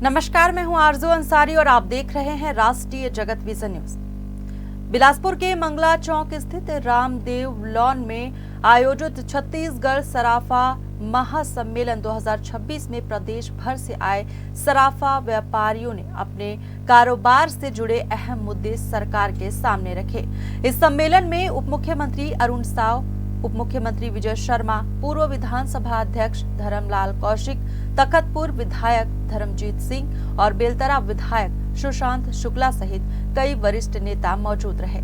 नमस्कार, मैं हूं आरजू अंसारी और आप देख रहे हैं राष्ट्रीय जगत विजन न्यूज। बिलासपुर के मंगला चौक स्थित रामदेव लॉन में आयोजित छत्तीसगढ़ सराफा महासम्मेलन 2026 में प्रदेश भर से आए सराफा व्यापारियों ने अपने कारोबार से जुड़े अहम मुद्दे सरकार के सामने रखे। इस सम्मेलन में उप मुख्यमंत्री अरुण साव, उप मुख्यमंत्री विजय शर्मा, पूर्व विधानसभा अध्यक्ष धर्मलाल कौशिक, तखतपुर विधायक धर्मजीत सिंह और बेलतरा विधायक सुशांत शुक्ला सहित कई वरिष्ठ नेता मौजूद रहे।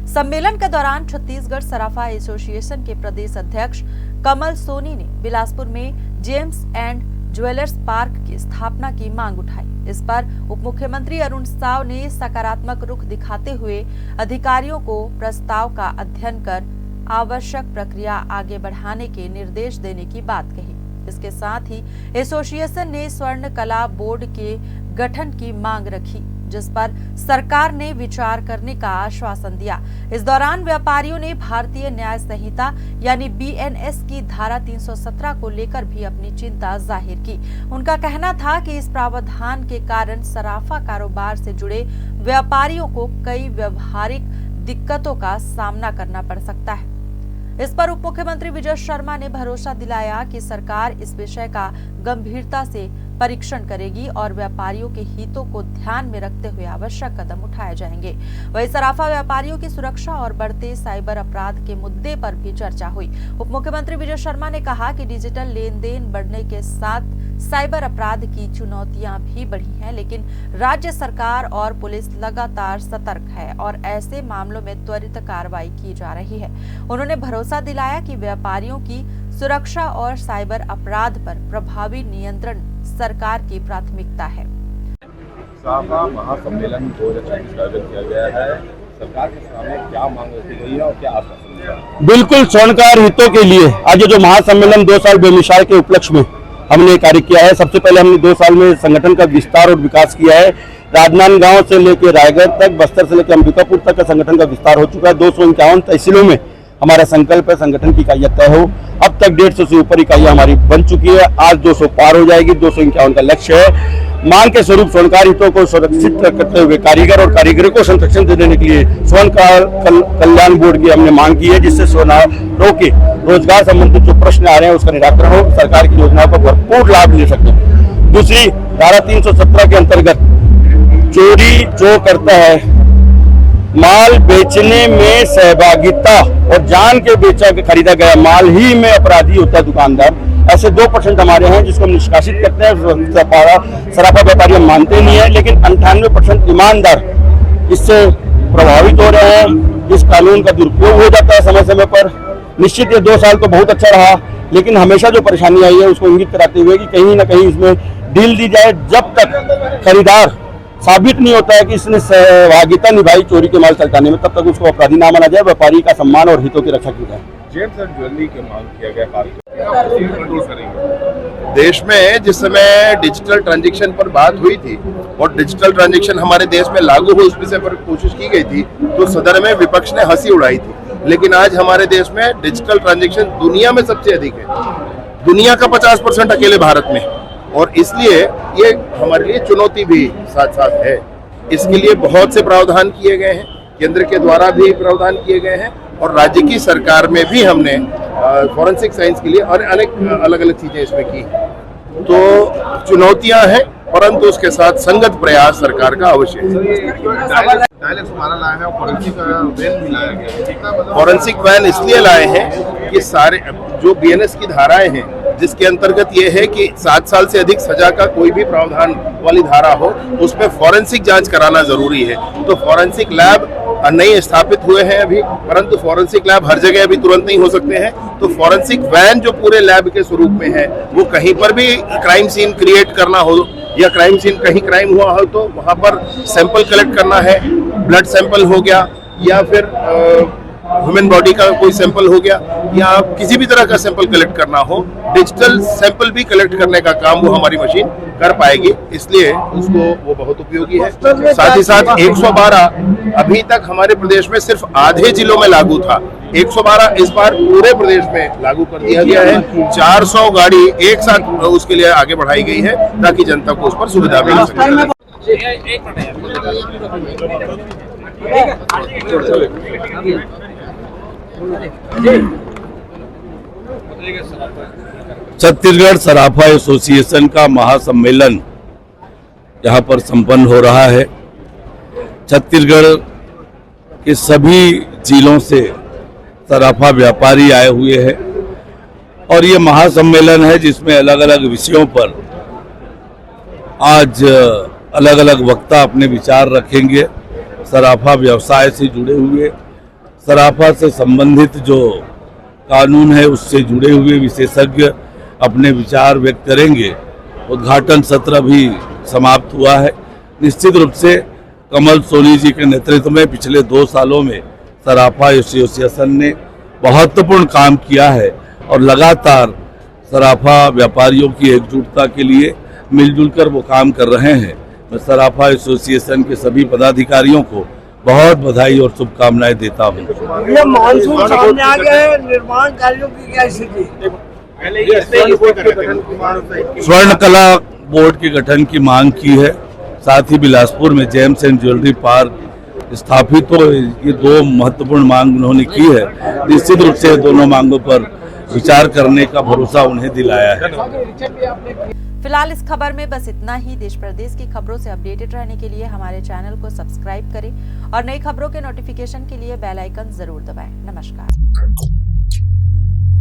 सम्मेलन के दौरान छत्तीसगढ़ सराफा एसोसिएशन के प्रदेश अध्यक्ष कमल सोनी ने बिलासपुर में जेम्स एंड ज्वेलर्स पार्क की स्थापना की मांग उठाई। इस पर उप मुख्यमंत्री अरुण साव ने सकारात्मक रुख दिखाते हुए अधिकारियों को प्रस्ताव का अध्ययन कर आवश्यक प्रक्रिया आगे बढ़ाने के निर्देश देने की बात कही। इसके साथ ही एसोसिएशन ने स्वर्ण कला बोर्ड के गठन की मांग रखी, जिस पर सरकार ने विचार करने का आश्वासन दिया। इस दौरान व्यापारियों ने भारतीय न्याय संहिता यानी बीएनएस की धारा 317 को लेकर भी अपनी चिंता जाहिर की। उनका कहना था कि इस प्रावधान के कारण सराफा कारोबार से जुड़े व्यापारियों को कई व्यवहारिक दिक्कतों का सामना करना पड़ सकता है। इस पर उप मुख्यमंत्री विजय शर्मा ने भरोसा दिलाया कि सरकार इस विषय का गंभीरता से परीक्षण करेगी और व्यापारियों के हितों को ध्यान में रखते हुए आवश्यक कदम उठाए जाएंगे। वहीं सराफा व्यापारियों की सुरक्षा और बढ़ते साइबर अपराध के मुद्दे पर भी चर्चा हुई। उप मुख्यमंत्री विजय शर्मा ने कहा कि डिजिटल लेन देन बढ़ने के साथ साइबर अपराध की चुनौतियां भी बढ़ी हैं, लेकिन राज्य सरकार और पुलिस लगातार सतर्क है और ऐसे मामलों में त्वरित कार्रवाई की जा रही है। उन्होंने भरोसा दिलाया कि व्यापारियों की सुरक्षा और साइबर अपराध पर प्रभावी नियंत्रण सरकार की प्राथमिकता है। सराफा महासम्मेलन 2026 का आयोजन किया गया है। सरकार के सामने क्या मांग रखी गई है और क्या आश्वासन दिया? बिल्कुल स्वर्णकार हितों के लिए आज जो महासम्मेलन 2 साल बेमिसाल के उपलक्ष्य में हमने कार्य किया है। सबसे पहले हमने 2 साल में संगठन का विस्तार और विकास किया है। राजनांदगांव से लेकर रायगढ़ तक, बस्तर से लेकर अंबिकापुर तक का संगठन का विस्तार हो चुका है। 251 तहसीलों में हमारा संकल्प है संगठन की इकाइयां तय हो। अब तक 150 से ऊपर इकाइयां हमारी बन चुकी है। आज 200 पार हो जाएगी। 251 का लक्ष्य है। मांग के स्वरूप स्वर्णकार हितों को सुरक्षित करते हुए कारीगर और कारीगरों को संरक्षण देने के लिए स्वर्णकार कल्याण बोर्ड की हमने मांग की है, जिससे स्वर्णकारों के रोजगार संबंधित जो प्रश्न आ रहे हैं उसका निराकरण हो, सरकार की योजनाओं का भरपूर लाभ ले सके। दूसरी धारा 317 के अंतर्गत चोरी जो करता है माल बेचने में सहभागिता और जान के बेचा खरीदा गया माल ही में अपराधी होता है दुकानदार। ऐसे 2% हमारे हैं जिसको हम निष्कासित करते हैं। सराफा व्यापारी हम मानते नहीं है, लेकिन 98% ईमानदार इससे प्रभावित हो रहे हैं। इस कानून का दुरुपयोग हो जाता है समय समय पर। निश्चित ये 2 साल तो बहुत अच्छा रहा, लेकिन हमेशा जो परेशानी आई है उसको इंगित कराते हुए कि कहीं ना कहीं इसमें डील दी जाए। जब तक खरीदार साबित नहीं होता है कि इसने सहभागिता निभाई चोरी के माल चलताने में, तब तक उसको अपराधी ना माना जाए। व्यापारी का सम्मान और हितों की रक्षा की जाए। जेम्स एंड ज्वेलरी की मांग किया गया देश में जिस समय डिजिटल ट्रांजैक्शन पर बात हुई थी और डिजिटल ट्रांजैक्शन हमारे देश में लागू हो उस विषय पर कोशिश की गई थी, तो सदन में विपक्ष ने हंसी उड़ाई थी। लेकिन आज हमारे देश में डिजिटल ट्रांजैक्शन दुनिया में सबसे अधिक है। दुनिया का 50% अकेले भारत में, और इसलिए ये हमारे लिए चुनौती भी साथ साथ है। इसके लिए बहुत से प्रावधान किए गए हैं, केंद्र के द्वारा भी प्रावधान किए गए हैं और राज्य की सरकार में भी हमने फॉरेंसिक साइंस के लिए और अलग अलग चीजें इसमें की। तो चुनौतियां हैं, परंतु उसके साथ संगत प्रयास सरकार का अवश्य है। फॉरेंसिक वैन इसलिए लाए हैं कि सारे जो बीएनएस की धाराएं हैं, जिसके अंतर्गत ये है कि 7 साल से अधिक सजा का कोई भी प्रावधान वाली धारा हो, उसमें फॉरेंसिक जांच कराना जरूरी है। तो फॉरेंसिक लैब नहीं स्थापित हुए हैं अभी, परंतु फॉरेंसिक लैब हर जगह अभी तुरंत नहीं हो सकते हैं। तो फॉरेंसिक वैन जो पूरे लैब के स्वरूप में है, वो कहीं पर भी क्राइम सीन क्रिएट करना हो या क्राइम सीन कहीं क्राइम हुआ हो तो वहां पर सैंपल कलेक्ट करना है, ब्लड सैंपल हो गया या फिर ह्यूमन बॉडी का कोई सैंपल हो गया या किसी भी तरह का सैंपल कलेक्ट करना हो, डिजिटल सैंपल भी कलेक्ट करने का काम वो हमारी मशीन कर पाएगी, इसलिए उसको वो बहुत उपयोगी है। साथ ही साथ 112 अभी तक हमारे प्रदेश में सिर्फ आधे जिलों में लागू था, 112 इस बार पूरे प्रदेश में लागू कर दिया गया है। 400 गाड़ी एक साथ उसके लिए आगे बढ़ाई गई है ताकि जनता को उस पर सुविधा मिल सके। छत्तीसगढ़ सराफा एसोसिएशन का महासम्मेलन यहाँ पर संपन्न हो रहा है। छत्तीसगढ़ के सभी जिलों से सराफा व्यापारी आए हुए हैं और ये महासम्मेलन है जिसमें अलग अलग विषयों पर आज अलग अलग वक्ता अपने विचार रखेंगे। सराफा व्यवसाय से जुड़े हुए, सराफा से संबंधित जो कानून है उससे जुड़े हुए विशेषज्ञ अपने विचार व्यक्त करेंगे। उद्घाटन सत्र भी समाप्त हुआ है। निश्चित रूप से कमल सोनी जी के नेतृत्व में पिछले 2 सालों में सराफा एसोसिएशन ने महत्वपूर्ण काम किया है और लगातार सराफा व्यापारियों की एकजुटता के लिए मिलजुल कर वो काम कर रहे हैं। मैं सराफा एसोसिएशन के सभी पदाधिकारियों को बहुत बधाई और शुभकामनाएं देता हूं। ये मानसून सामने आ गया है, निर्माण कार्यों की क्या स्थिति? स्वर्ण कला बोर्ड के गठन की मांग की है, साथ ही बिलासपुर में जेम्स एंड ज्वेलरी पार्क स्थापित हो, ये 2 महत्वपूर्ण मांग उन्होंने की है। निश्चित रूप से दोनों मांगों पर विचार करने का भरोसा उन्हें दिलाया है। फिलहाल इस खबर में बस इतना ही। देश प्रदेश की खबरों से अपडेटेड रहने के लिए हमारे चैनल को सब्सक्राइब करें और नई खबरों के नोटिफिकेशन के लिए बेल आइकन जरूर दबाएं। नमस्कार।